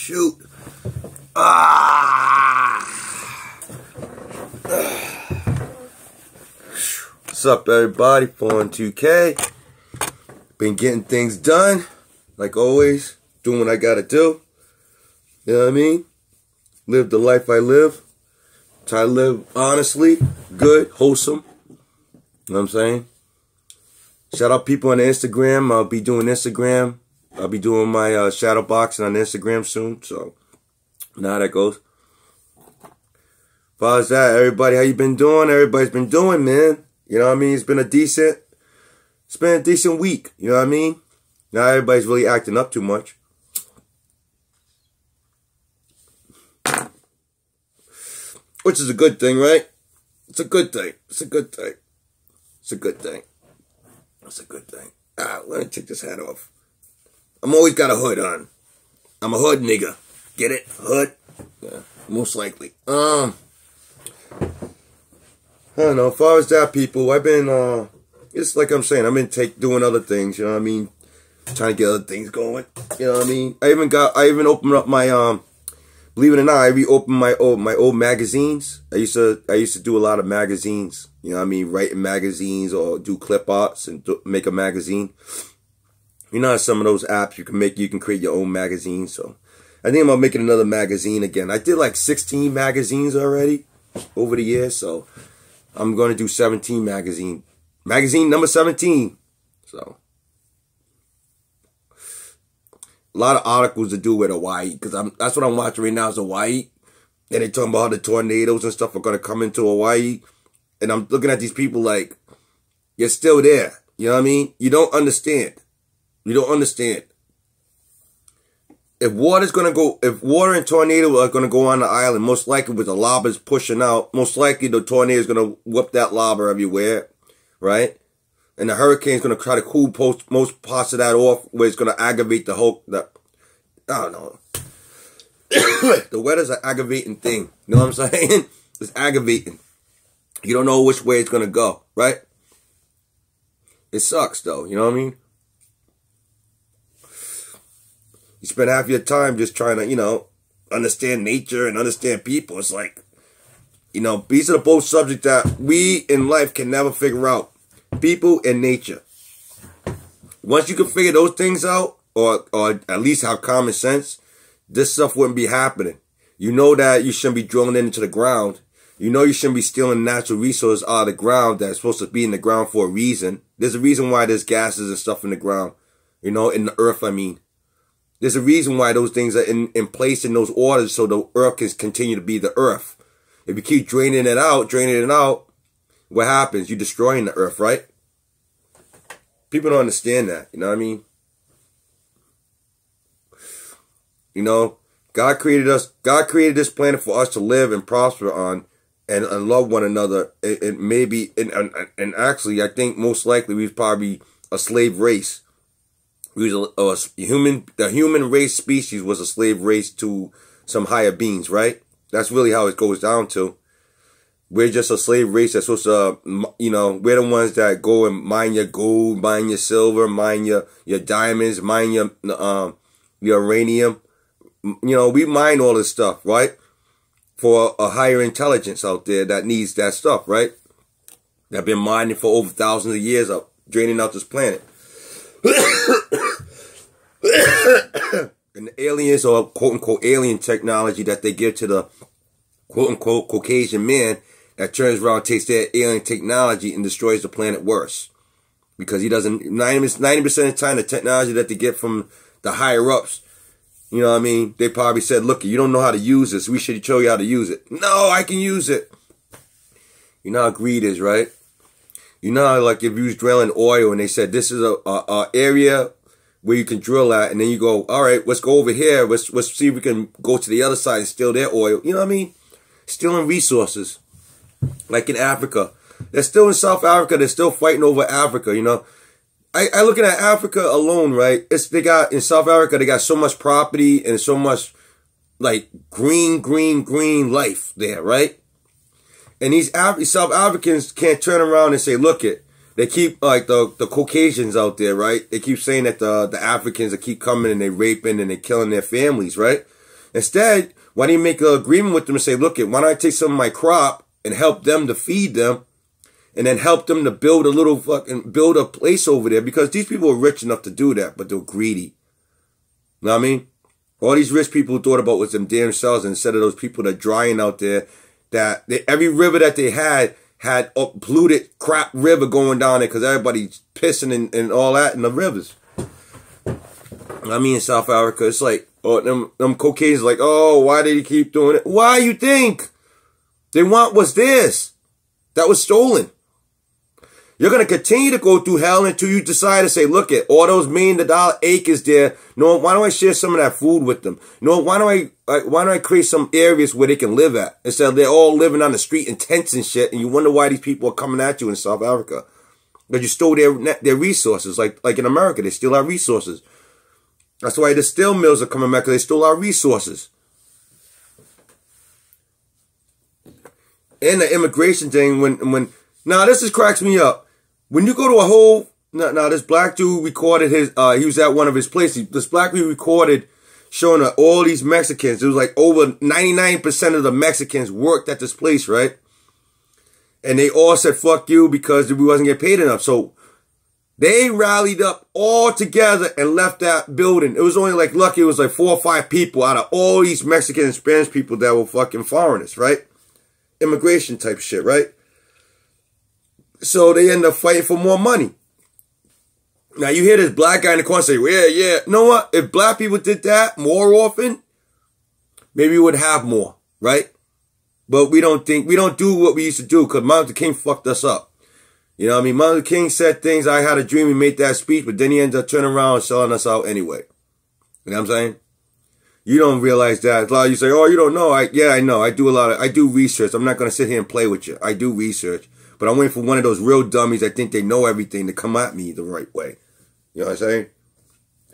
shoot. Ah. What's up, everybody? 412K. Been getting things done, like always. Doing what I gotta do. You know what I mean? Live the life I live. Try to live honestly, good, wholesome. You know what I'm saying? Shout out people on Instagram. I'll be doing Instagram. I'll be doing my shadow boxing on Instagram soon. So, you know how that goes. As far as that, everybody, how you been doing? Everybody's been doing, man. You know what I mean? It's been a decent week. You know what I mean? Not everybody's really acting up too much. Which is a good thing, right? It's a good thing. It's a good thing. It's a good thing. It's a good thing. Ah, let me take this hat off. I'm always got a hood on. I'm a hood nigga. Get it? Hood? Yeah, most likely. I don't know. As far as that, people, I've been, it's like I'm saying, I've been doing other things, you know what I mean? Trying to get other things going, you know what I mean? I even opened up my, believe it or not, I reopened my old magazines. I used to do a lot of magazines, you know what I mean? Writing magazines or do clip arts and make a magazine. You know, some of those apps you can create your own magazine. So I think I'm making another magazine again. I did like 16 magazines already over the years, so I'm going to do 17 magazine number 17. So a lot of articles to do with Hawaii, because that's what I'm watching right now is Hawaii. And they're talking about how the tornadoes and stuff are going to come into Hawaii. And I'm looking at these people like, you're still there. You know what I mean? You don't understand. You don't understand. If water and tornado are going to go on the island, most likely with the lavas pushing out, most likely the tornado is going to whip that lava everywhere, right? And the hurricane is going to try to cool most parts of that off, where it's going to aggravate I don't know. The weather's an aggravating thing. You know what I'm saying? It's aggravating. You don't know which way it's going to go, right? It sucks, though. You know what I mean? You spend half your time just trying to, you know, understand nature and understand people. It's like, you know, these are the both subjects that we in life can never figure out. People and nature. Once you can figure those things out, or at least have common sense, this stuff wouldn't be happening. You know that you shouldn't be drilling into the ground. You know you shouldn't be stealing natural resources out of the ground that's supposed to be in the ground for a reason. There's a reason why there's gases and stuff in the ground. You know, in the earth, I mean. There's a reason why those things are in place in those orders, so the earth can continue to be the earth. If you keep draining it out, what happens? You're destroying the earth, right? People don't understand that, you know what I mean? You know, God created this planet for us to live and prosper on and love one another. And actually, I think most likely we've probably a slave race. The human race species was a slave race to some higher beings, right? That's really how it goes down to. We're just a slave race that's supposed to, you know, we're the ones that go and mine your gold, mine your silver, mine your diamonds, mine your uranium. You know, we mine all this stuff, right? For a higher intelligence out there that needs that stuff, right? That been mining for over thousands of years, draining out this planet. And the aliens, or quote-unquote alien technology that they give to the quote-unquote Caucasian man, that turns around, takes their alien technology and destroys the planet worse. Because he doesn't, 90% of the time, the technology that they get from the higher-ups, you know what I mean? They probably said, look, you don't know how to use this. We should show you how to use it. No, I can use it. You know how greed is, right? You know how, like, if you was drilling oil and they said, this is a area where you can drill at, and then you go, all right, let's go over here. Let's see if we can go to the other side and steal their oil. You know what I mean? Stealing resources. Like in Africa. They're still in South Africa. They're still fighting over Africa, you know. I looking at Africa alone, right? In South Africa, they got so much property and so much, like, green life there, right? And these South Africans can't turn around and say, look it. They keep, like, the Caucasians out there, right? They keep saying that the Africans that keep coming and they raping and they killing their families, right? Instead, why don't you make an agreement with them and say, look, why don't I take some of my crop and help them to feed them, and then help them to build build a place over there, because these people are rich enough to do that, but they're greedy. You know what I mean? All these rich people thought about was them damn selves, instead of those people that are drying out there, every river that they had a polluted crap river going down there because everybody's pissing and all that in the rivers. I mean, in South Africa, it's like, oh, them Caucasians like, oh, why did he keep doing it? Why you think? They want what's theirs. That was stolen. You're going to continue to go through hell until you decide to say, look at all those $1,000,000 acres there. No, why don't I share some of that food with them? No, why don't I create some areas where they can live at, instead of they're all living on the street in tents and shit, and you wonder why these people are coming at you in South Africa. Because you stole their resources. Like in America, they steal our resources. That's why the steel mills are coming back, because they stole our resources. And the immigration thing, now this just cracks me up. When you go to a whole, now this black dude recorded he was at one of his places. This black dude recorded showing all these Mexicans. It was like over 99% of the Mexicans worked at this place, right? And they all said, fuck you, because we wasn't getting paid enough. So they rallied up all together and left that building. It was only like, lucky it was like 4 or 5 people out of all these Mexican and Spanish people that were fucking foreigners, right? Immigration type shit, right? So they end up fighting for more money. Now you hear this black guy in the corner say, yeah. You know what? If black people did that more often, maybe we would have more, right? But we don't do what we used to do, because Martin Luther King fucked us up. You know what I mean? Martin Luther King said things, I had a dream, he made that speech, but then he ends up turning around and selling us out anyway. You know what I'm saying? You don't realize that. A lot of you say, oh, you don't know. Yeah, I know. I do research. I'm not going to sit here and play with you. I do research. But I'm waiting for one of those real dummies that think they know everything to come at me the right way. You know what I'm saying?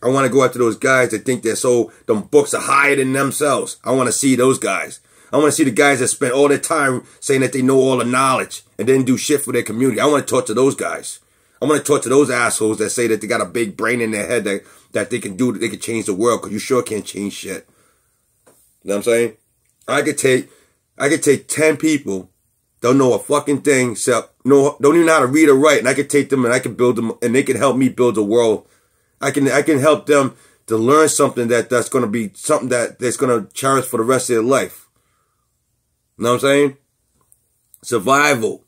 I want to go after those guys that think them books are higher than themselves. I want to see those guys. I want to see the guys that spend all their time saying that they know all the knowledge and didn't do shit for their community. I want to talk to those guys. I want to talk to those assholes that say that they got a big brain in their head that they can change the world, because you sure can't change shit. You know what I'm saying? I could take 10 people, don't know a fucking thing, except don't even know how to read or write, and I could take them and I can build them, and they can help me build a world. I can help them to learn something that's going to be something that's going to cherish for the rest of their life. You know what I'm saying? Survival.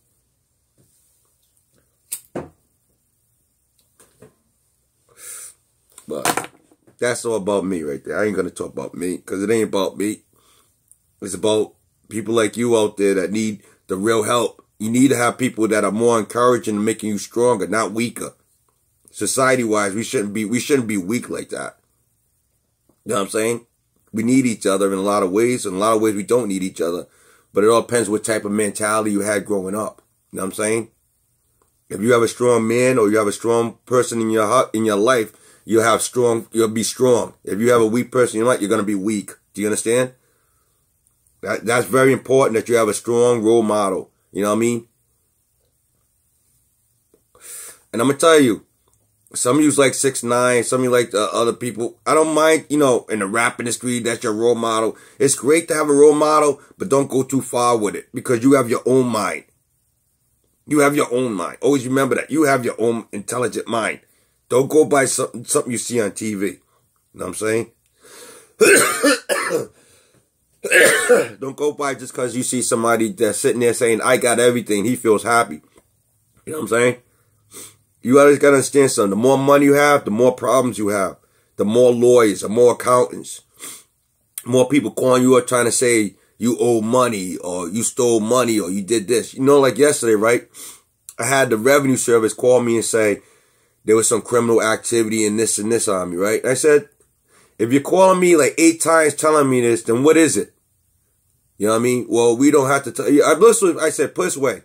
But that's all about me right there. I ain't going to talk about me, because it ain't about me. It's about people like you out there that need the real help. You need to have people that are more encouraging and making you stronger, not weaker. Society-wise, we shouldn't be weak like that. You know what I'm saying? We need each other in a lot of ways. In a lot of ways, we don't need each other. But it all depends what type of mentality you had growing up. You know what I'm saying? If you have a strong man or you have a strong person in your life, you'll be strong. If you have a weak person in your life, you're going to be weak. Do you understand? That's very important, that you have a strong role model. You know what I mean? And I'm going to tell you, some of you like 6ix9ine, some of you like other people. I don't mind, in the rap industry, that's your role model. It's great to have a role model, but don't go too far with it, because you have your own mind. You have your own mind. Always remember that. You have your own intelligent mind. Don't go by something you see on TV. You know what I'm saying? Don't go by just because you see somebody that's sitting there saying, I got everything, he feels happy. You know what I'm saying? You always got to understand something. The more money you have, the more problems you have. The more lawyers, the more accountants. More people calling you up trying to say you owe money, or you stole money, or you did this. Like yesterday, right? I had the revenue service call me and say there was some criminal activity and this on me, right? And I said, if you're calling me like 8 times telling me this, then what is it? You know what I mean? Well, we don't have to tell you. I said, put this way.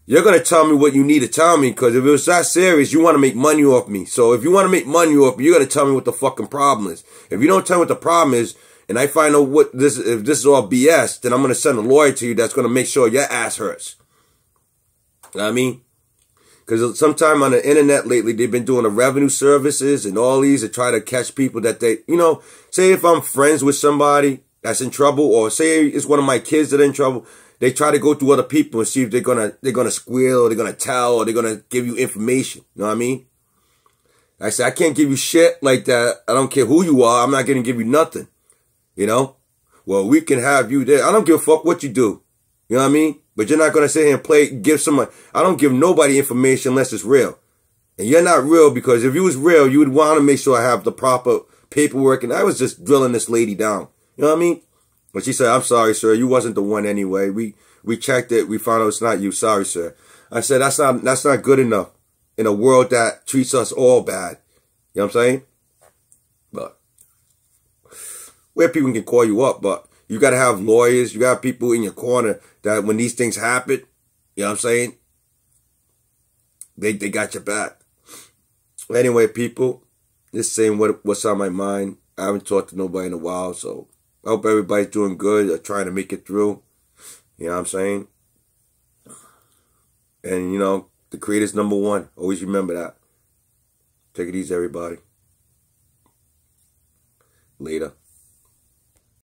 You're going to tell me what you need to tell me, because if it was that serious, you want to make money off me. So if you want to make money off me, you got to tell me what the fucking problem is. If you don't tell me what the problem is, and I find out if this is all BS, then I'm going to send a lawyer to you that's going to make sure your ass hurts. You know what I mean? Because sometime on the internet lately, they've been doing the revenue services and all these to try to catch people that they, you know, say if I'm friends with somebody that's in trouble, or say it's one of my kids that are in trouble, they try to go through other people and see if they're gonna squeal, or they're gonna tell, or they're gonna give you information. You know what I mean? I said, I can't give you shit like that. I don't care who you are. I'm not gonna give you nothing. You know? Well, we can have you there. I don't give a fuck what you do. You know what I mean? But you're not gonna sit here and give somebody. I don't give nobody information unless it's real. And you're not real, because if you was real, you would want to make sure I have the proper paperwork. And I was just drilling this lady down. You know what I mean? But she said, I'm sorry, sir. You wasn't the one anyway. We checked it. We found out it's not you. Sorry, sir. I said, that's not good enough in a world that treats us all bad. You know what I'm saying? But where people can call you up, but you got to have lawyers. You got people in your corner that when these things happen, you know what I'm saying? They got your back. Anyway, people, just saying what's on my mind. I haven't talked to nobody in a while, so I hope everybody's doing good or trying to make it through. You know what I'm saying? And, you know, the Creator's number one. Always remember that. Take it easy, everybody. Later.